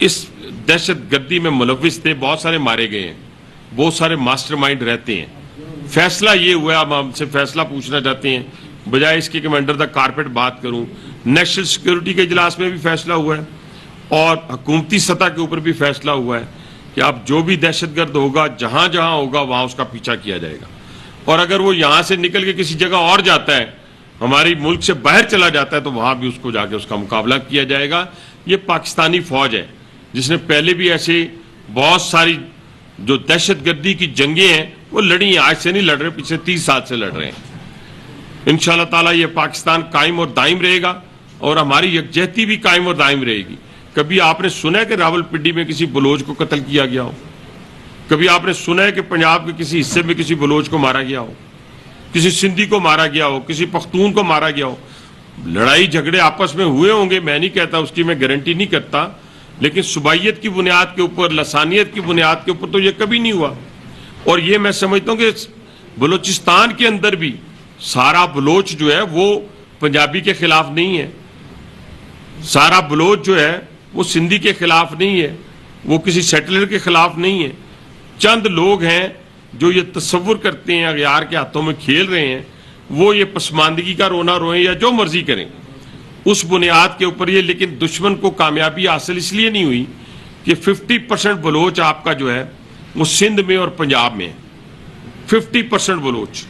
اس دہشت گردی میں ملوث تھے، بہت سارے مارے گئے ہیں، بہت سارے ماسٹر مائنڈ رہتے ہیں. فیصلہ یہ ہوا ہے، اب ہم سے فیصلہ پوچھنا چاہتے ہیں بجائے اس کے کہ میں انڈر دا کارپیٹ بات کروں. نیشنل سیکورٹی کے اجلاس میں بھی فیصلہ ہوا ہے اور حکومتی سطح کے اوپر بھی فیصلہ ہوا ہے کہ اب جو بھی دہشت گرد ہوگا جہاں جہاں ہوگا وہاں اس کا پیچھا کیا جائے گا، اور اگر وہ یہاں سے نکل کے کسی جگہ اور جاتا ہے، ہماری ملک سے باہر چلا جاتا ہے، تو وہاں بھی اس کو جا کے اس کا مقابلہ کیا جائے گا. یہ پاکستانی فوج ہے جس نے پہلے بھی ایسے بہت ساری جو دہشت گردی کی جنگیں ہیں وہ لڑی ہیں، آج سے نہیں لڑ رہے، پچھلے 30 سال سے لڑ رہے ہیں. انشاءاللہ تعالیٰ یہ پاکستان قائم اور دائم رہے گا اور ہماری یکجہتی بھی قائم اور دائم رہے گی. کبھی آپ نے سنا ہے کہ راول پنڈی میں کسی بلوچ کو قتل کیا گیا ہو؟ کبھی آپ نے سنا ہے کہ پنجاب کے کسی حصے میں کسی بلوچ کو مارا گیا ہو، کسی سندھی کو مارا گیا ہو، کسی پختون کو مارا گیا ہو؟ لڑائی جھگڑے آپس میں ہوئے ہوں گے، میں نہیں کہتا، اس کی میں گارنٹی نہیں کرتا، لیکن صوبائیت کی بنیاد کے اوپر، لسانیت کی بنیاد کے اوپر تو یہ کبھی نہیں ہوا. اور یہ میں سمجھتا ہوں کہ بلوچستان کے اندر بھی سارا بلوچ جو ہے وہ پنجابی کے خلاف نہیں ہے، سارا بلوچ جو ہے وہ سندھی کے خلاف نہیں ہے، وہ کسی سیٹلر کے خلاف نہیں ہے. چند لوگ ہیں جو یہ تصور کرتے ہیں اغیار کے ہاتھوں میں کھیل رہے ہیں، وہ یہ پسماندگی کا رونا روئیں یا جو مرضی کریں اس بنیاد کے اوپر یہ. لیکن دشمن کو کامیابی حاصل اس لیے نہیں ہوئی کہ 50% بلوچ آپ کا جو ہے وہ سندھ میں اور پنجاب میں ہے. 50% بلوچ،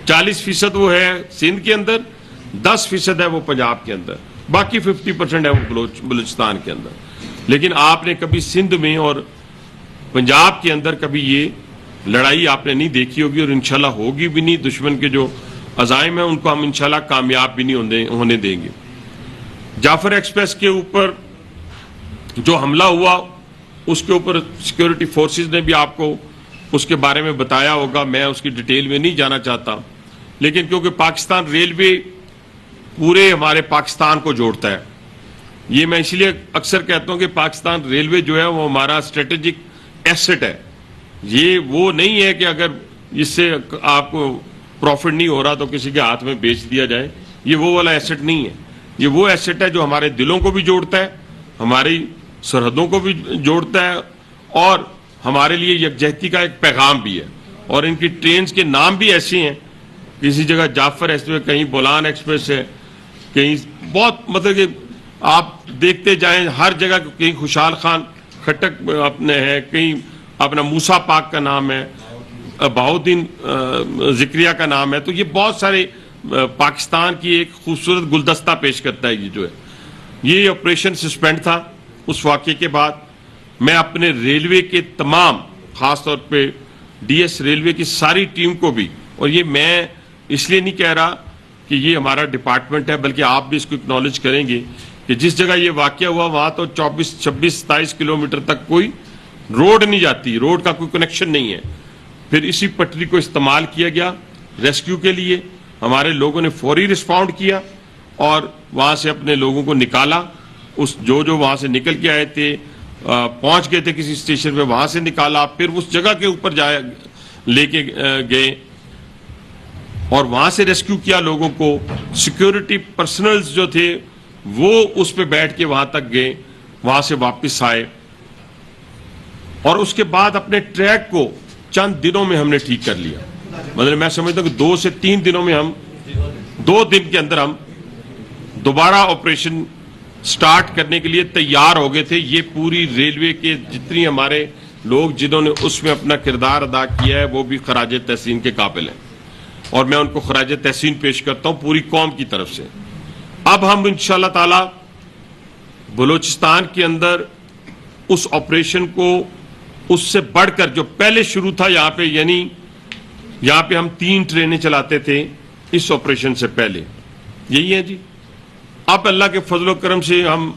40% وہ ہے سندھ کے اندر، 10% ہے وہ پنجاب کے اندر، باقی 50% ہے وہ بلوچستان کے اندر. لیکن آپ نے کبھی سندھ میں اور پنجاب کے اندر کبھی یہ لڑائی آپ نے نہیں دیکھی ہوگی، اور انشاءاللہ ہوگی بھی نہیں. دشمن کے جو عزائم ہیں ان کو ہم انشاءاللہ کامیاب بھی نہیں ہونے دیں گے. جعفر ایکسپریس کے اوپر جو حملہ ہوا اس کے اوپر سیکورٹی فورسز نے بھی آپ کو اس کے بارے میں بتایا ہوگا، میں اس کی ڈیٹیل میں نہیں جانا چاہتا. لیکن کیونکہ پاکستان ریلوے پورے ہمارے پاکستان کو جوڑتا ہے، یہ میں اس لیے اکثر کہتا ہوں کہ پاکستان ریلوے جو ہے وہ ہمارا اسٹریٹجک ایسٹ ہے. یہ وہ نہیں ہے کہ اگر اس سے آپ کو پروفٹ نہیں ہو رہا تو کسی کے ہاتھ میں بیچ دیا جائے. یہ وہ والا ایسٹ نہیں ہے، یہ وہ ایسٹ ہے جو ہمارے دلوں کو بھی جوڑتا ہے، ہماری سرحدوں کو بھی جوڑتا ہے، اور ہمارے لیے یکجہتی کا ایک پیغام بھی ہے. اور ان کی ٹرینز کے نام بھی ایسے ہیں، کسی جگہ جعفر ایکسپریس، کہیں بولان ایکسپریس ہے، کہیں بہت مطلب کہ آپ دیکھتے جائیں ہر جگہ، کہیں خوشحال خان کھٹک اپنے ہے، کہیں اپنا موسیٰ پاک کا نام ہے، بہاؤدین ذکریہ کا نام ہے. تو یہ بہت سارے پاکستان کی ایک خوبصورت گلدستہ پیش کرتا ہے. یہ جو ہے یہ آپریشن سسپینڈ تھا اس واقعے کے بعد. میں اپنے ریلوے کے تمام، خاص طور پہ ڈی ایس ریلوے کی ساری ٹیم کو بھی، اور یہ میں اس لیے نہیں کہہ رہا کہ یہ ہمارا ڈپارٹمنٹ ہے، بلکہ آپ بھی اس کو اکنالج کریں گے کہ جس جگہ یہ واقعہ ہوا وہاں تو 24, 26, 27 کلومیٹر تک کوئی روڈ نہیں جاتی، روڈ کا کوئی کنیکشن نہیں ہے. پھر اسی پٹری کو استعمال کیا گیا ریسکیو کے لیے. ہمارے لوگوں نے فوری رسپونڈ کیا اور وہاں سے اپنے لوگوں کو نکالا. اس جو وہاں سے نکل کے آئے تھے، پہنچ گئے تھے کسی اسٹیشن پہ، وہاں سے نکالا، پھر اس جگہ کے اوپر لے کے گئے اور وہاں سے ریسکیو کیا لوگوں کو. سیکورٹی پرسنلز جو تھے وہ اس پہ بیٹھ کے وہاں تک گئے، وہاں سے واپس آئے، اور اس کے بعد اپنے ٹریک کو چند دنوں میں ہم نے ٹھیک کر لیا. مطلب میں سمجھتا ہوں کہ 2 سے 3 دنوں میں ہم 2 دن کے اندر ہم دوبارہ آپریشن سٹارٹ کرنے کے لیے تیار ہو گئے تھے. یہ پوری ریلوے کے جتنی ہمارے لوگ جنہوں نے اس میں اپنا کردار ادا کیا ہے وہ بھی خراج تحسین کے قابل ہیں، اور میں ان کو خراج تحسین پیش کرتا ہوں پوری قوم کی طرف سے. اب ہم انشاءاللہ تعالی بلوچستان کے اندر اس آپریشن کو اس سے بڑھ کر جو پہلے شروع تھا یہاں پہ، یعنی یہاں پہ ہم 3 ٹرینیں چلاتے تھے اس آپریشن سے پہلے، یہی ہے جی. اب اللہ کے فضل و کرم سے ہم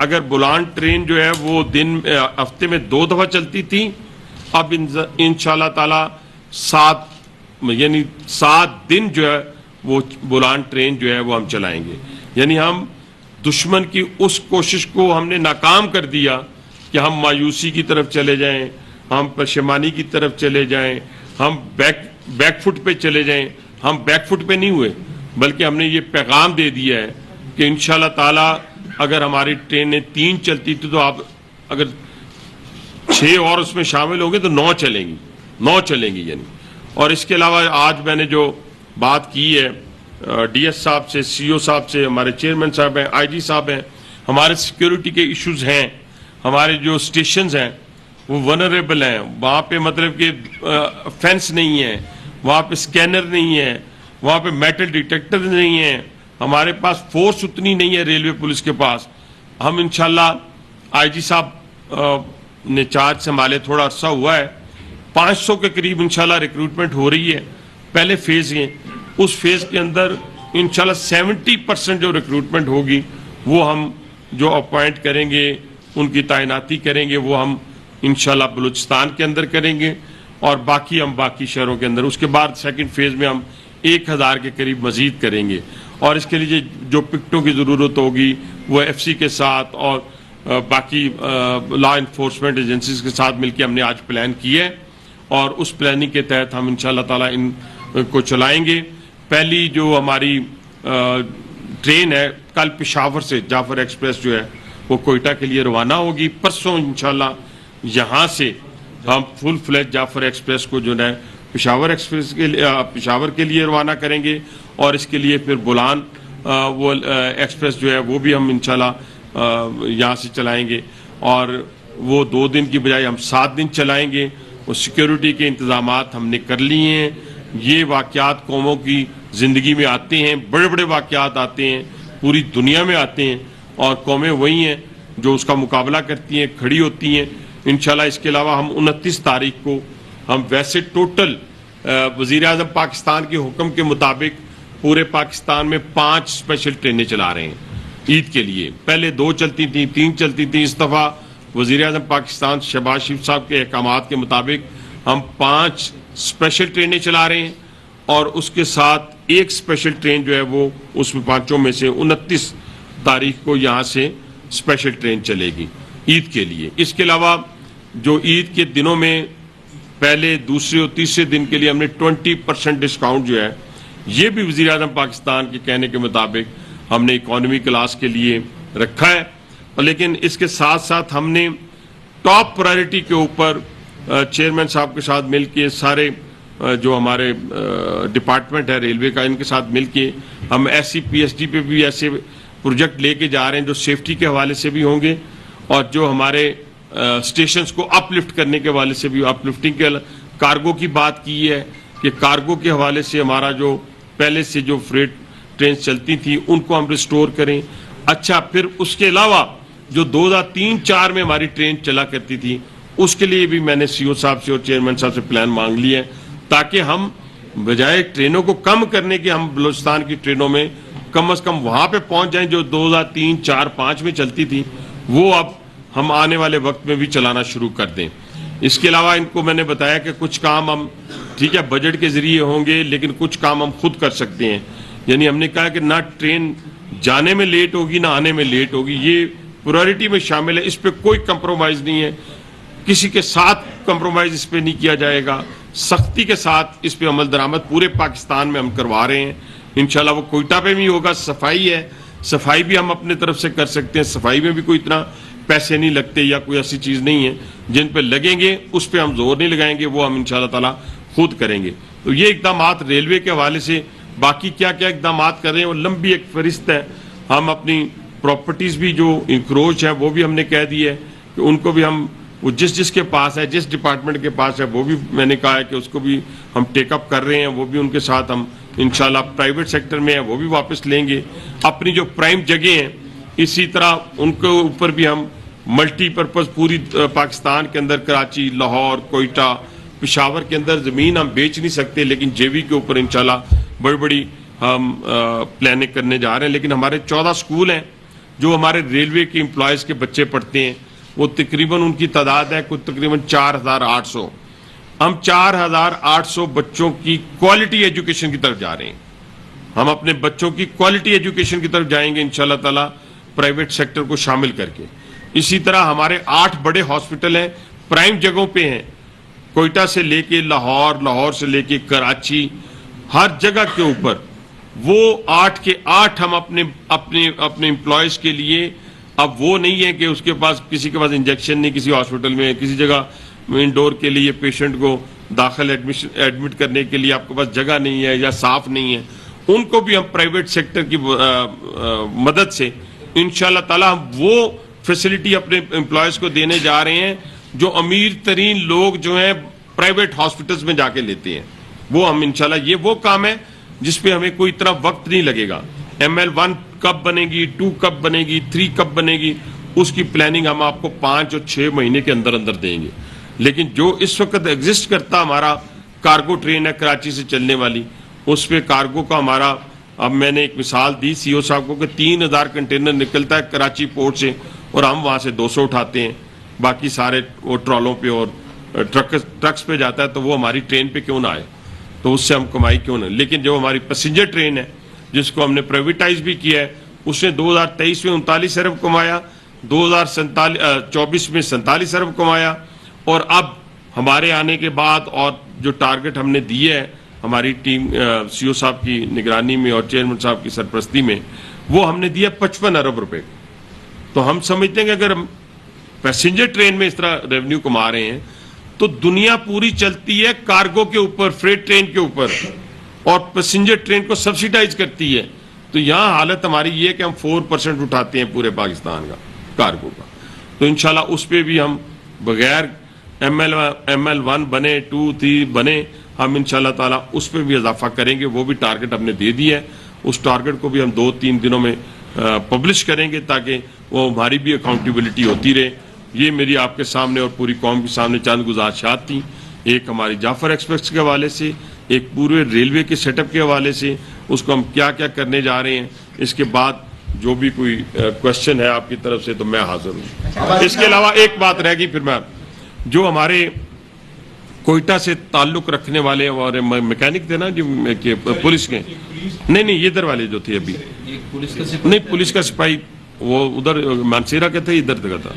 اگر بولان ٹرین جو ہے وہ ہفتے میں 2 دفعہ چلتی تھی، اب انشاءاللہ تعالی 7 دن جو ہے وہ بولان ٹرین جو ہے وہ ہم چلائیں گے. یعنی ہم دشمن کی اس کوشش کو ہم نے ناکام کر دیا کہ ہم مایوسی کی طرف چلے جائیں، ہم پشیمانی کی طرف چلے جائیں، ہم بیک فٹ پہ چلے جائیں. ہم بیک فٹ پہ نہیں ہوئے، بلکہ ہم نے یہ پیغام دے دیا ہے کہ انشاءاللہ تعالی اگر ہماری ٹرینیں 3 چلتی تھی تو اب اگر 6 اور اس میں شامل ہوں گے تو 9 چلیں گی یعنی. اور اس کے علاوہ آج میں نے جو بات کی ہے ڈی ایس صاحب سے, سی او صاحب سے, ہمارے چیئرمین صاحب ہیں, آئی جی صاحب ہیں, ہمارے سیکیورٹی کے ایشوز ہیں, ہمارے جو اسٹیشنز ہیں وہ ونریبل ہیں, وہاں پہ مطلب کہ فینس نہیں ہے, وہاں پہ اسکینر نہیں ہے, وہاں پہ میٹل ڈیٹیکٹر نہیں ہے, ہمارے پاس فورس اتنی نہیں ہے ریلوے پولیس کے پاس. ہم انشاءاللہ آئی جی صاحب نے چارج سنبھالے تھوڑا عرصہ ہوا ہے, 500 کے قریب انشاءاللہ ریکروٹمنٹ ہو رہی ہے. پہلے فیز ہے, اس فیز کے اندر انشاءاللہ 70% جو ریکروٹمنٹ ہوگی وہ ہم جو اپوائنٹ کریں گے, ان کی تعیناتی کریں گے, وہ ہم انشاءاللہ بلوچستان کے اندر کریں گے اور باقی ہم باقی شہروں کے اندر. اس کے بعد سیکنڈ فیز میں ہم 1000 کے قریب مزید کریں گے, اور اس کے لیے جو پکٹوں کی ضرورت ہوگی وہ ایف سی کے ساتھ اور باقی لا انفورسمنٹ ایجنسیز کے ساتھ مل کے ہم نے آج پلان کی ہے, اور اس پلاننگ کے تحت ہم انشاءاللہ تعالیٰ ان کو چلائیں گے. پہلی جو ہماری ٹرین ہے کل پشاور سے, جعفر ایکسپریس جو ہے وہ کوئٹہ کے لیے روانہ ہوگی. پرسوں انشاءاللہ یہاں سے ہم فل فلیج جعفر ایکسپریس کو جو ہے پشاور ایکسپریس کے پشاور کے لیے روانہ کریں گے, اور اس کے لیے پھر بولان وہ ایکسپریس جو ہے وہ بھی ہم انشاءاللہ یہاں سے چلائیں گے, اور وہ 2 دن کی بجائے ہم 7 دن چلائیں گے. وہ سیکیورٹی کے انتظامات ہم نے کر لیے ہیں. یہ واقعات قوموں کی زندگی میں آتے ہیں, بڑے بڑے واقعات آتے ہیں, پوری دنیا میں آتے ہیں, اور قومیں وہی ہیں جو اس کا مقابلہ کرتی ہیں, کھڑی ہوتی ہیں انشاءاللہ. اس کے علاوہ ہم 29 تاریخ کو ہم ویسے ٹوٹل وزیر اعظم پاکستان کے حکم کے مطابق پورے پاکستان میں 5 اسپیشل ٹرینیں چلا رہے ہیں عید کے لیے. پہلے 2 چلتی تھیں, 3 چلتی تھیں. اس دفعہ وزیر اعظم پاکستان شہباز شریف صاحب کے احکامات کے مطابق ہم 5 اسپیشل ٹرینیں چلا رہے ہیں, اور اس کے ساتھ ایک اسپیشل ٹرین جو ہے وہ اس میں 5 میں سے 29 تاریخ کو یہاں سے اسپیشل ٹرین چلے گی عید کے لیے. اس کے علاوہ جو عید کے دنوں میں پہلے, دوسرے اور تیسرے دن کے لیے ہم نے 20% ڈسکاؤنٹ جو ہے یہ بھی وزیر اعظم پاکستان کے کہنے کے مطابق ہم نے اکانومی کلاس کے لیے رکھا ہے. لیکن اس کے ساتھ ساتھ ہم نے ٹاپ پرائرٹی کے اوپر چیئرمین صاحب کے ساتھ مل کے سارے جو ہمارے ڈپارٹمنٹ ہے ریلوے کا, ان کے ساتھ مل کے ہم S C P S D پہ بھی ایسے پروجیکٹ لے کے جا رہے ہیں جو سیفٹی کے حوالے سے بھی ہوں گے, اور جو ہمارے اسٹیشنز کو اپ لفٹ کرنے کے حوالے سے بھی. اپ لفٹنگ کے کارگو کی بات کی ہے کہ کارگو کے حوالے سے ہمارا جو پہلے سے جو فریٹ ٹرینز چلتی تھیں ان کو ہم ریسٹور کریں. اچھا, پھر اس کے علاوہ جو 2003-04 میں ہماری ٹرین چلا کرتی تھی اس کے لیے بھی میں نے سی او صاحب سے اور چیئرمین صاحب سے پلان مانگ لیا ہے, تاکہ ہم بجائے ٹرینوں کو کم کرنے کے ہم بلوچستان کی ٹرینوں میں کم از کم وہاں پہ پہنچ جائیں جو 2003-04-05 میں چلتی تھی, وہ اب ہم آنے والے وقت میں بھی چلانا شروع کر دیں. اس کے علاوہ ان کو میں نے بتایا کہ کچھ کام ہم ٹھیک ہے بجٹ کے ذریعے ہوں گے, لیکن کچھ کام ہم خود کر سکتے ہیں. یعنی ہم نے کہا کہ نہ ٹرین جانے میں لیٹ ہوگی نہ آنے میں لیٹ ہوگی, یہ پرائرٹی میں شامل ہے, اس پہ کوئی کمپرومائز نہیں ہے, کسی کے ساتھ کمپرومائز اس پہ نہیں کیا جائے گا. سختی کے ساتھ اس پہ عمل درآمد پورے پاکستان میں ہم کروا رہے ہیں. انشاءاللہ وہ کوئٹہ پہ بھی ہوگا. صفائی ہے, صفائی بھی ہم اپنے طرف سے کر سکتے ہیں, صفائی میں بھی کوئی اتنا پیسے نہیں لگتے یا کوئی ایسی چیز نہیں ہے. جن پہ لگیں گے اس پہ ہم زور نہیں لگائیں گے, وہ ہم انشاءاللہ تعالیٰ خود کریں گے. تو یہ اقدامات ریلوے کے حوالے سے, باقی کیا کیا اقدامات کر رہے ہیں وہ لمبی ایک فہرست ہے. ہم اپنی پراپرٹیز بھی جو انکروچ ہیں وہ بھی ہم نے کہہ دی ہے کہ ان کو بھی ہم وہ جس کے پاس ہے, جس ڈپارٹمنٹ کے پاس ہے, وہ بھی میں نے کہا ہے کہ اس کو بھی ہم ٹیک اپ کر رہے ہیں. وہ بھی ان کے ساتھ ہم انشاءاللہ پرائیویٹ سیکٹر میں ہیں وہ بھی واپس لیں گے. اپنی جو پرائم جگہ ہیں اسی طرح ان کے اوپر بھی ہم ملٹی پرپز پوری پاکستان کے اندر, کراچی, لاہور, کوئٹہ, پشاور کے اندر زمین ہم بیچ نہیں سکتے, لیکن جے وی کے اوپر انشاءاللہ بڑی بڑی ہم پلاننگ کرنے جا رہے ہیں. لیکن ہمارے 14 سکول ہیں جو ہمارے ریلوے کے امپلائز کے بچے پڑھتے ہیں, وہ تقریباً ان کی تعداد ہے کچھ تقریباً 4800. ہم 4800 بچوں کی کوالٹی ایجوکیشن کی طرف جا رہے ہیں. ہم اپنے بچوں کی کوالٹی ایجوکیشن کی طرف جائیں گے انشاءاللہ تعالیٰ پرائیویٹ سیکٹر کو شامل کر کے. اسی طرح ہمارے 8 بڑے ہاسپٹل ہیں, پرائم جگہوں پہ ہیں, کوئٹہ سے لے کے لاہور, لاہور سے لے کے کراچی, ہر جگہ کے اوپر. وہ 8 کے 8 ہم اپنے امپلائیز کے لیے اب وہ نہیں ہے کہ اس کے پاس کسی کے پاس انجیکشن نہیں کسی ہاسپٹل میں, کسی جگہ انڈور کے لیے پیشنٹ کو داخل ایڈمٹ کرنے کے لیے آپ کے پاس جگہ نہیں ہے یا صاف نہیں ہے, ان کو بھی ہم پرائیویٹ سیکٹر کی مدد سے انشاءاللہ تعالی ہم وہ فیسلٹی اپنے امپلائیز کو دینے جا رہے ہیں جو امیر ترین لوگ جو ہیں پرائیویٹ ہاسپٹلز میں جا کے لیتے ہیں. وہ ہم انشاءاللہ, یہ وہ کام ہے جس پہ ہمیں کوئی اتنا وقت نہیں لگے گا. ML1 کب بنے گی, 2 کب بنے گی, 3 کب بنے گی, اس کی پلاننگ ہم آپ کو 5 اور 6 مہینے کے اندر اندر دیں گے. لیکن جو اس وقت ایگزسٹ کرتا ہمارا کارگو ٹرین ہے کراچی سے چلنے والی, اس پہ کارگو کا ہمارا, اب میں نے ایک مثال دی CO صاحب کو کہ 3000 کنٹینر نکلتا ہے کراچی پورٹ سے اور ہم وہاں سے 200 اٹھاتے ہیں, باقی سارے وہ ٹرالوں پہ اور ٹرکس پہ جاتا ہے, تو وہ ہماری ٹرین پہ کیوں نہ آئے, تو اس سے ہم کمائی کیوں نہ. لیکن جو ہماری پیسنجر ٹرین ہے جس کو ہم نے پرائیویٹائز بھی کیا ہے, اس نے 2023 میں 39 ارب کمایا, 2024 میں 47 ارب کمایا, اور اب ہمارے آنے کے بعد اور جو ٹارگٹ ہم نے دیے ہے ہماری ٹیم CO صاحب کی نگرانی میں اور چیئرمین صاحب کی سرپرستی میں, وہ ہم نے دیا 55 ارب روپے. تو ہم سمجھتے ہیں کہ اگر ہم پیسنجر ٹرین میں اس طرح ریونیو کما رہے ہیں تو دنیا پوری چلتی ہے کارگو کے اوپر, فریٹ ٹرین کے اوپر, اور پیسنجر ٹرین کو سبسیڈائز کرتی ہے. تو یہاں حالت ہماری یہ ہے کہ ہم 4% اٹھاتے ہیں پورے پاکستان کا کارگو کا. تو انشاءاللہ اس پہ بھی ہم بغیر ML1 بنے 2 3 بنے, ہم انشاءاللہ تعالیٰ اس پہ بھی اضافہ کریں گے. وہ بھی ٹارگٹ ہم نے دے دیا ہے, اس ٹارگٹ کو بھی ہم 2-3 دنوں میں پبلش کریں گے تاکہ وہ ہماری بھی اکاؤنٹیبلٹی ہوتی رہے. یہ میری آپ کے سامنے اور پوری قوم کے سامنے چند گزارشات تھیں, ایک ہماری جعفر ایکسپریس کے حوالے سے, ایک پورے ریلوے کے سیٹ اپ کے حوالے سے, اس کو ہم کیا کیا کرنے جا رہے ہیں. اس کے بعد جو بھی کوئی کوشچن ہے آپ کی طرف سے تو میں حاضر ہوں. اس کے علاوہ ایک بات رہ گئی, پھر میں جو ہمارے کوئٹہ سے تعلق رکھنے والے اور میکینک تھے نا جو پولیس کے, نہیں ادھر والے جو تھے ابھی, نہیں پولیس کا سپاہی وہ ادھر مانسیرا کے تھے, ادھر کا تھا,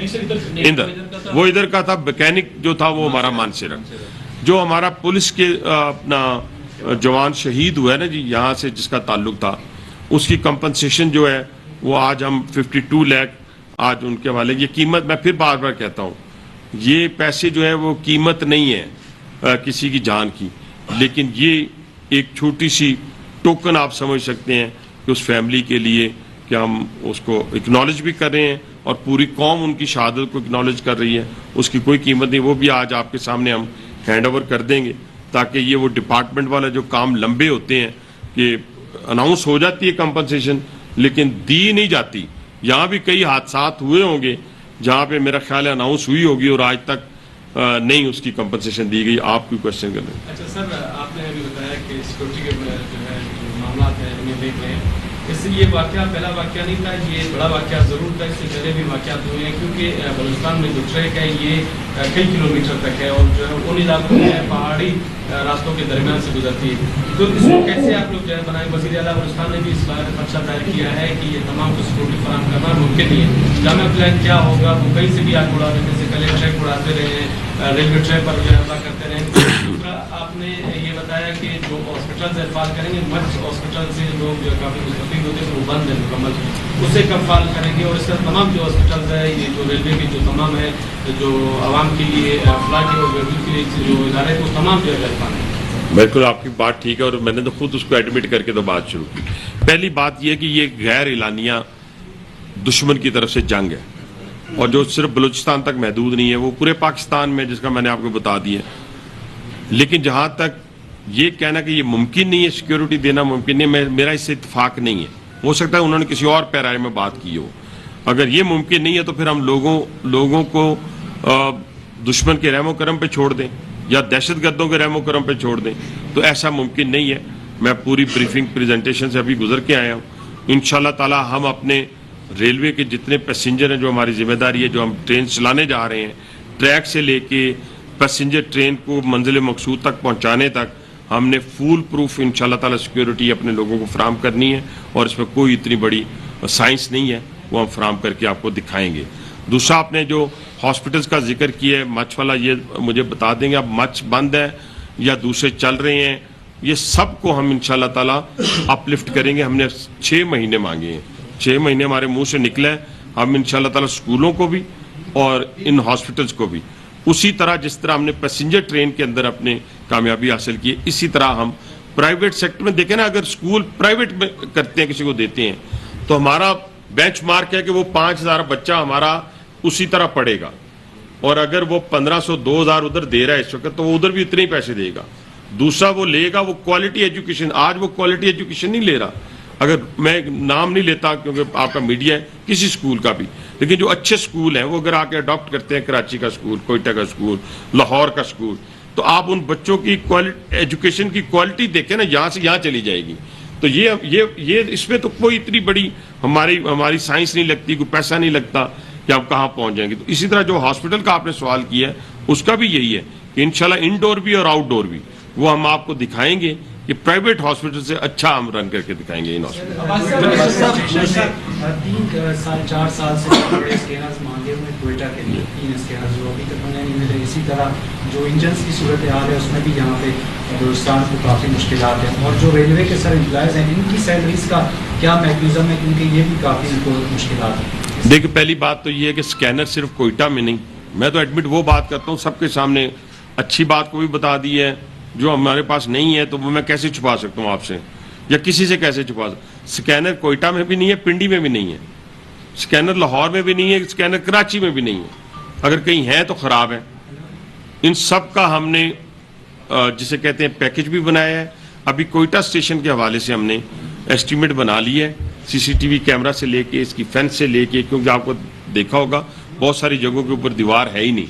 وہ ادھر کا تھا. میکینک جو تھا وہ ہمارا مانسیرا. جو ہمارا پولیس کے اپنا جوان شہید ہوا ہے نا جی یہاں سے جس کا تعلق تھا, اس کی کمپنسیشن جو ہے وہ آج ہم 52 لاکھ آج ان کے حوالے. یہ قیمت میں پھر بار بار کہتا ہوں, یہ پیسے جو ہے وہ قیمت نہیں ہے کسی کی جان کی, لیکن یہ ایک چھوٹی سی ٹوکن آپ سمجھ سکتے ہیں کہ اس فیملی کے لیے کہ ہم اس کو اکنالج بھی کر رہے ہیں اور پوری قوم ان کی شہادت کو اکنالج کر رہی ہے. اس کی کوئی قیمت نہیں, وہ بھی آج آپ کے سامنے ہم ہینڈ اوور کر دیں گے تاکہ یہ وہ ڈپارٹمنٹ والا جو کام لمبے ہوتے ہیں کہ اناؤنس ہو جاتی ہے کمپنسیشن لیکن دی نہیں جاتی. یہاں بھی کئی حادثات ہوئے ہوں گے جہاں پہ میرا خیال ہے اناؤنس ہوئی ہوگی اور آج تک نہیں اس کی کمپنسیشن دی گئی. آپ کوئی کوشچن کر رہے ہیں؟ اچھا سر, آپ نے ابھی بتایا کہ سیکورٹی کے جو ہے معاملات ہیں انہیں دیکھ رہے ہیں. اس سے یہ واقعہ پہلا واقعہ نہیں تھا, یہ بڑا واقعہ ضرور تھا. اس سے پہلے بھی واقعات ہوئے ہیں کیونکہ بلوچستان میں جو ٹریک ہے یہ کئی کلومیٹر تک ہے اور جو ہے ان علاقوں میں پہاڑی راستوں کے درمیان سے گزرتی ہے. تو اس کو کیسے آپ لوگ جو ہے بنائیں؟ وزیر اعلیٰ بلوچستان نے بھی اس بار خدشہ ظاہر کیا ہے کہ یہ تمام کو سیکورٹی فراہم کرنا ممکن نہیں ہے. جامع پلان کیا ہوگا؟ وہ کہیں سے بھی آگ اڑا دیتے سے پہلے ٹریک اڑاتے رہے ہیں, ریلوے ٹریک پر جو ہے حملہ کرتے رہے. دوسرا آپ نے یہ بتایا کہ جو ہاسپٹل فعال کریں گے, مچ ہاسپٹل سے لوگ جو کافی مستفید ہوتے ہیں وہ بند ہے مکمل, اسے کب فعال کریں گے؟ اور اس کا تمام جو ہاسپٹل ہے یہ جو ریلوے کے جو تمام ہے جو عوام کے لیے افلا کے اور گردوں کے لیے جو ادارے وہ تمام جو ہے فعال ہیں. بالکل آپ کی بات ٹھیک ہے اور میں نے تو خود اس کو ایڈمٹ کر کے تو بات شروع کی. پہلی بات یہ کہ یہ غیر اعلانیہ دشمن کی طرف سے جنگ ہے اور جو صرف بلوچستان تک محدود نہیں ہے, وہ پورے پاکستان میں جس کا میں نے آپ کو بتا دیا. لیکن جہاں تک یہ کہنا کہ یہ ممکن نہیں ہے, سیکیورٹی دینا ممکن نہیں ہے, میرا اس سے اتفاق نہیں ہے. ہو سکتا ہے انہوں نے کسی اور پیرائے میں بات کی ہو. اگر یہ ممکن نہیں ہے تو پھر ہم لوگوں کو دشمن کے رحم و کرم پہ چھوڑ دیں یا دہشت گردوں کے رحم و کرم پہ چھوڑ دیں, تو ایسا ممکن نہیں ہے. میں پوری بریفنگ پریزنٹیشن سے ابھی گزر کے آیا ہوں. انشاءاللہ تعالی ہم اپنے ریلوے کے جتنے پیسنجر ہیں جو ہماری ذمہ داری ہے, جو ہم ٹرین چلانے جا رہے ہیں, ٹریک سے لے کے پیسنجر ٹرین کو منزل مقصود تک پہنچانے تک ہم نے فول پروف انشاءاللہ تعالی سیکیورٹی اپنے لوگوں کو فراہم کرنی ہے اور اس میں کوئی اتنی بڑی سائنس نہیں ہے, وہ ہم فراہم کر کے آپ کو دکھائیں گے. دوسرا آپ نے جو ہاسپٹلس کا ذکر کیا ہے, مچ والا, یہ مجھے بتا دیں گے اب مچ بند ہے یا دوسرے چل رہے ہیں؟ یہ سب کو ہم انشاءاللہ تعالی اپ لفٹ کریں گے. ہم نے 6 مہینے مانگے ہیں, 6 مہینے ہمارے منہ سے نکلے. ہم انشاءاللہ تعالی اسکولوں کو بھی اور ان ہاسپٹلس کو بھی اسی طرح جس طرح ہم نے پیسنجر ٹرین کے اندر اپنے کامیابی حاصل کی اسی طرح ہم پرائیویٹ سیکٹر میں دیکھیں نا, اگر اسکول پرائیویٹ میں کرتے ہیں کسی کو دیتے ہیں تو ہمارا بینچ مارک ہے کہ وہ 5,000 بچہ ہمارا اسی طرح پڑھے گا, اور اگر وہ 1,500 2,000 ادھر دے رہا ہے اس وقت تو وہ ادھر بھی اتنے ہی پیسے دے گا. دوسرا وہ لے گا وہ کوالٹی ایجوکیشن, آج وہ کوالٹی ایجوکیشن نہیں لے رہا. اگر میں نام نہیں لیتا کیونکہ آپ کا میڈیا ہے کسی اسکول کا بھی, لیکن جو اچھے اسکول ہیں وہ اگر آ کے اڈاپٹ کرتے ہیں کراچی کا اسکول, کوئٹہ کا اسکول, لاہور کا اسکول, تو آپ ان بچوں کی ایجوکیشن کی کوالٹی دیکھیں نا, یہاں سے یہاں چلی جائے گی. تو یہ اس میں تو کوئی اتنی بڑی ہماری سائنس نہیں لگتی, کوئی پیسہ نہیں لگتا کہ آپ کہاں پہنچ جائیں گے. تو اسی طرح جو ہاسپٹل کا آپ نے سوال کیا ہے اس کا بھی یہی ہے کہ انشاءاللہ انڈور بھی اور آؤٹ ڈور بھی وہ ہم آپ کو دکھائیں گے کہ پرائیویٹ ہاسپٹل سے اچھا ہم رن کر کے دکھائیں گے ان ہاسپٹل. 4 سال سے بڑے اسکینرز مانگے ہوئے کوئٹہ کے لیے, 3 اسکینرز جو ابھی تک نہیں ملے. اسی طرح جو انجنس کی صورتحال ہے اس میں بھی یہاں پہ بلوچستان کو کافی مشکلات ہیں, اور جو ریلوے کے سر امپلائز ہیں ان کی سیلریز کا کیا میکینزم ہے, کیونکہ یہ بھی کافی ان کو مشکلات ہیں. دیکھیں پہلی بات تو یہ ہے کہ اسکینر صرف کوئٹہ میں نہیں, میں تو ایڈمٹ وہ بات کرتا ہوں سب کے سامنے, اچھی بات کو بھی بتا دی ہے, جو ہمارے پاس نہیں ہے تو وہ میں کیسے چھپا سکتا ہوں آپ سے یا کسی سے کیسے چھپا سکتا. اسکینر کوئٹہ میں بھی نہیں ہے, پنڈی میں بھی نہیں ہے, اسکینر لاہور میں بھی نہیں ہے, اسکینر کراچی میں بھی نہیں ہے, اگر کہیں ہے تو خراب ہے. ان سب کا ہم نے جسے کہتے ہیں پیکج بھی بنایا ہے. ابھی کوئٹہ اسٹیشن کے حوالے سے ہم نے ایسٹیمیٹ بنا لی ہے, سی سی ٹی وی کیمرہ سے لے کے اس کی فینس سے لے کے, کیونکہ آپ کو دیکھا ہوگا بہت ساری جگہوں کے اوپر دیوار ہے ہی نہیں,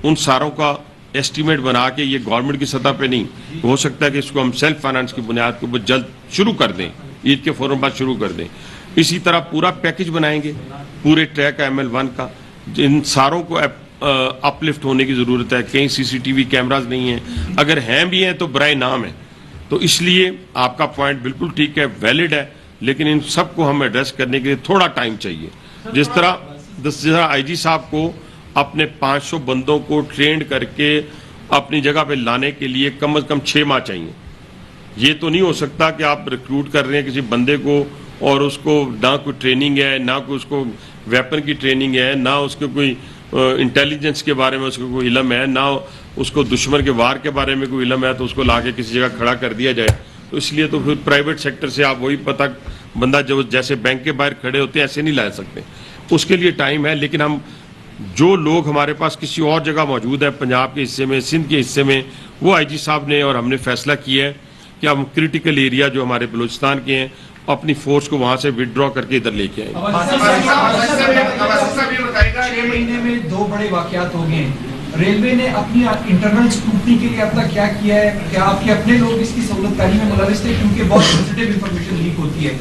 ان ساروں کا ایسٹیمیٹ بنا کے یہ گورنمنٹ کی سطح پہ نہیں, ہو سکتا ہے کہ اس کو ہم سیلف فائنانس کی بنیاد کے اوپر جلد شروع کر دیں, عید کے فوراً بعد شروع کر دیں. اسی طرح پورا پیکج بنائیں گے پورے ٹریک ML1 کا, ان ساروں کو اپ لفٹ ہونے کی ضرورت ہے. کہیں سی سی ٹی وی کیمراز نہیں ہیں, اگر ہیں بھی ہیں تو برائے نام ہے. تو اس لیے آپ کا پوائنٹ بالکل ٹھیک ہے, ویلڈ ہے, لیکن ان سب کو ہم ایڈریس کرنے کے لیے تھوڑا ٹائم چاہیے. جس طرح آئی جی صاحب کو اپنے 500 بندوں کو ٹرینڈ کر کے اپنی جگہ پہ لانے کے لیے کم از کم 6 ماہ چاہیے. یہ تو نہیں ہو سکتا کہ آپ ریکروٹ کر رہے ہیں کسی بندے کو اور اس کو نہ کوئی ٹریننگ ہے, نہ کوئی اس کو ویپن کی ٹریننگ ہے, نہ اس کو کوئی انٹیلیجنس کے بارے میں اس کو کوئی علم ہے, نہ اس کو دشمن کے وار کے بارے میں کوئی علم ہے, تو اس کو لا کے کسی جگہ کھڑا کر دیا جائے. تو اس لیے تو پھر پرائیویٹ سیکٹر سے آپ وہی پتہ بندہ جو جیسے بینک کے باہر کھڑے ہوتے ہیں ایسے نہیں لا سکتے. اس کے لیے ٹائم ہے, لیکن ہم جو لوگ ہمارے پاس کسی اور جگہ موجود ہے, پنجاب کے حصے میں, سندھ کے حصے میں, وہ آئی جی صاحب نے اور ہم نے فیصلہ کیا ہے کہ ہم کرٹیکل ایریا جو ہمارے بلوچستان کے ہیں اپنی فورس کو وہاں سے وڈرا کر کے ادھر لے کے آئیں. 6 مہینے میں 2 بڑے واقعات ہو گئے ہیں. ریلوے نے اپنی انٹرنل اسکروٹنی کے لیے اب تک کیا کیا ہے؟ کیا آپ کے اپنے لوگ اس کی سہولت کاری میں ملوث تھے؟ کیونکہ بہت سینسیٹیو انفارمیشن لیک ہوتی ہے.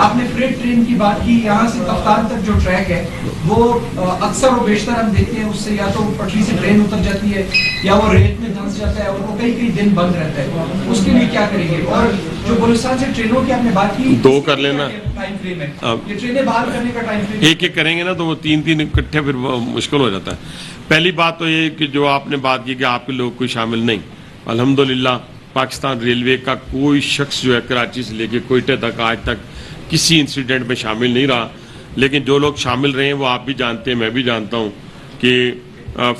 آپ نے فریٹ ٹرین کی بات کی, یہاں سے کفتان تک جو ٹریک ہے وہ اکثر و بیشتر ہم دیکھتے ہیں اس سے یا تو پٹری سے ٹرین اتر جاتی ہے یا وہ ریت میں دھنس جاتا ہے اور وہ کئی دن بند رہتا ہے. اس کے لیے کیا کریں گے؟ اور جو بلوچستان سے ٹرینوں کی آپ نے بات کی 2 کر لینا, ٹائم فریم ہے, یہ ٹرینیں بحال کرنے کا ٹائم فریم ایک کریں گے نا تو وہ 3 اکٹھے پھر مشکل ہو جاتا ہے. پہلی بات تو یہ کہ جو آپ نے بات کی کہ آپ کے لوگ کوئی شامل نہیں, الحمدللہ پاکستان ریلوے کا کوئی شخص جو ہے کراچی سے لے کے کوئٹہ تک آج تک کسی انسیڈنٹ میں شامل نہیں رہا. لیکن جو لوگ شامل رہے ہیں وہ آپ بھی جانتے ہیں, میں بھی جانتا ہوں کہ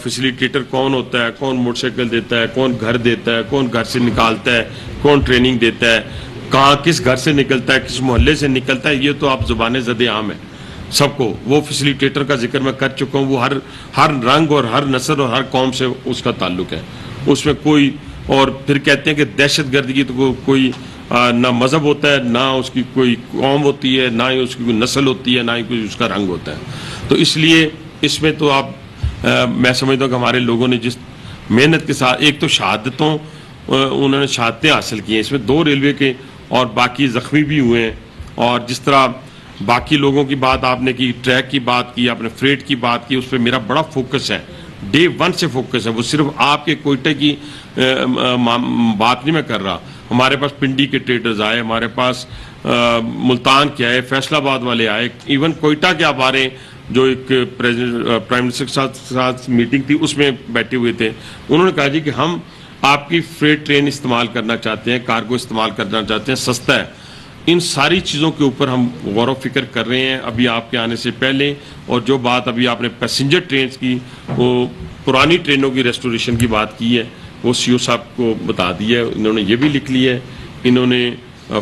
فیسیلیٹیٹر کون ہوتا ہے, کون موٹر سائیکل دیتا ہے, کون گھر دیتا ہے, کون گھر سے نکالتا ہے, کون ٹریننگ دیتا ہے, کہاں کس گھر سے نکلتا ہے, کس محلے سے نکلتا ہے. یہ تو آپ زبان زد عام ہے سب کو. وہ فیسیلیٹیٹر کا ذکر میں کر چکا ہوں, وہ ہر رنگ اور ہر نسل اور ہر قوم سے اس کا تعلق ہے, اس میں کوئی. اور پھر کہتے ہیں کہ دہشت گردی تو کوئی نہ مذہب ہوتا ہے, نہ اس کی کوئی قوم ہوتی ہے, نہ ہی اس کی کوئی نسل ہوتی ہے, نہ ہی کوئی اس کا رنگ ہوتا ہے. تو اس لیے اس میں تو آپ میں سمجھتا ہوں کہ ہمارے لوگوں نے جس محنت کے ساتھ, ایک تو شہادتوں انہوں نے شہادتیں حاصل کی ہیں, اس میں 2 ریلوے کے اور باقی زخمی بھی ہوئے ہیں. اور جس طرح باقی لوگوں کی بات آپ نے کی, ٹریک کی بات کی, آپ نے فریٹ کی بات کی, اس پہ میرا بڑا فوکس ہے, ڈے 1 سے فوکس ہے. وہ صرف آپ کے کوئٹہ کی بات نہیں میں کر رہا, ہمارے پاس پنڈی کے ٹریڈرز آئے, ہمارے پاس ملتان کے آئے, فیصل آباد والے آئے, ایون کوئٹہ کے آپ آ رہے ہیں جو ایک پرائم منسٹر کے ساتھ میٹنگ تھی اس میں بیٹھے ہوئے تھے. انہوں نے کہا جی کہ ہم آپ کی فریٹ ٹرین استعمال کرنا چاہتے ہیں, کارگو استعمال کرنا چاہتے ہیں, سستا ہے. ان ساری چیزوں کے اوپر ہم غور و فکر کر رہے ہیں ابھی آپ کے آنے سے پہلے. اور جو بات ابھی آپ نے پیسنجر ٹرینز کی, وہ پرانی ٹرینوں کی ریسٹوریشن کی بات کی ہے, وہ سی او صاحب کو بتا دی ہے, انہوں نے یہ بھی لکھ لیا ہے, انہوں نے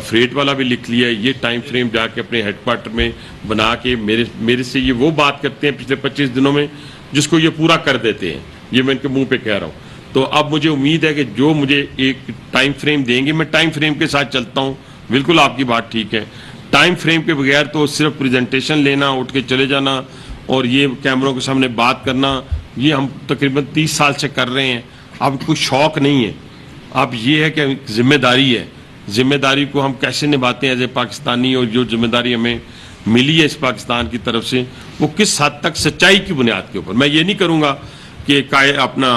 فریٹ والا بھی لکھ لیا ہے. یہ ٹائم فریم جا کے اپنے ہیڈ کوارٹر میں بنا کے میرے سے یہ وہ بات کرتے ہیں پچھلے 25 دنوں میں جس کو یہ پورا کر دیتے ہیں. یہ میں ان کے منہ پہ کہہ رہا ہوں. تو اب مجھے امید ہے کہ جو مجھے ایک ٹائم فریم دیں گے, میں ٹائم فریم کے ساتھ چلتا ہوں. بالکل آپ کی بات ٹھیک ہے, ٹائم فریم کے بغیر تو صرف پریزنٹیشن لینا, اٹھ کے چلے جانا اور یہ کیمروں کے سامنے بات کرنا, یہ ہم تقریباً 30 سال سے کر رہے ہیں. اب کوئی شوق نہیں ہے, اب یہ ہے کہ ذمہ داری ہے. ذمہ داری کو ہم کیسے نبھاتے ہیں ایز اے پاکستانی, اور جو ذمہ داری ہمیں ملی ہے اس پاکستان کی طرف سے, وہ کس حد تک سچائی کی بنیاد کے اوپر. میں یہ نہیں کروں گا کہ اپنا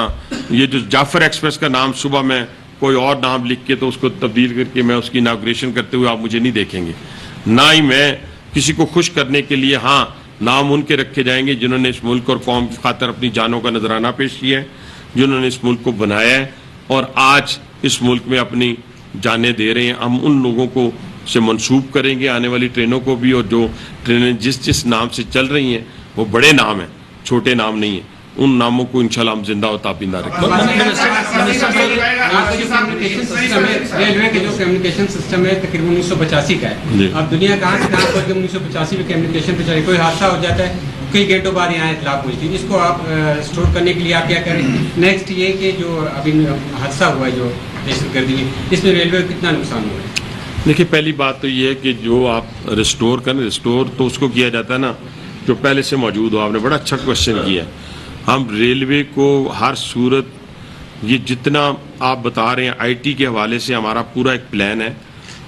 یہ جو جعفر ایکسپریس کا نام صبح میں کوئی اور نام لکھ کے تو اس کو تبدیل کر کے میں اس کی اناگوریشن کرتے ہوئے آپ مجھے نہیں دیکھیں گے. نہ ہی میں کسی کو خوش کرنے کے لیے, ہاں نام ان کے رکھے جائیں گے جنہوں نے اس ملک اور قوم کی خاطر اپنی جانوں کا نذرانہ پیش کیا ہے, جنہوں نے اس ملک کو بنایا ہے اور آج اس ملک میں اپنی جانیں دے رہے ہیں. ہم ان لوگوں کو سے منسوب کریں گے آنے والی ٹرینوں کو بھی, اور جو ٹرینیں جس نام سے چل رہی ہیں وہ بڑے نام ہیں, چھوٹے نام نہیں ہیں. ان ناموں کو انشاءاللہ ہم زندہ و تابندہ رکھیں گے. ریلوے کے جو کمیونیکیشن سسٹم ہے تقریباً 1985 کا ہے. اب دنیا کہاں سے کہاں پر 1985 میں کمیونیکیشن پہ چلے, کوئی حادثہ ہو جاتا ہے کئی گھنٹوں بعد یہاں اطلاع پہنچتی ہے. اس کو آپ اسٹور کرنے کے لیے آپ کیا کریں؟ نیکسٹ یہ کہ جو ابھی حادثہ ہوا ہے جو دہشت گردی میں, اس میں ریلوے کو کتنا نقصان ہوا ہے؟ دیکھیے پہلی بات تو یہ ہے کہ جو آپ ریسٹور کریں, ریسٹور تو اس کو کیا جاتا ہے نا جو پہلے سے موجود ہو. آپ نے بڑا اچھا کوشچن کیا ہے. ہم ریلوے کو ہر صورت, یہ جتنا آپ بتا رہے ہیں آئی ٹی کے حوالے سے ہمارا پورا ایک پلان ہے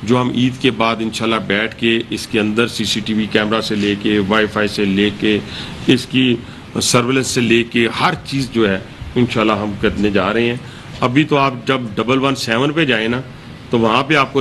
جو ہم عید کے بعد انشاءاللہ بیٹھ کے اس کے اندر سی سی ٹی وی کیمرہ سے لے کے, وائی فائی سے لے کے, اس کی سرویلنس سے لے کے ہر چیز جو ہے انشاءاللہ ہم کرنے جا رہے ہیں. ابھی تو آپ جب 117 پہ جائیں نا تو وہاں پہ آپ کو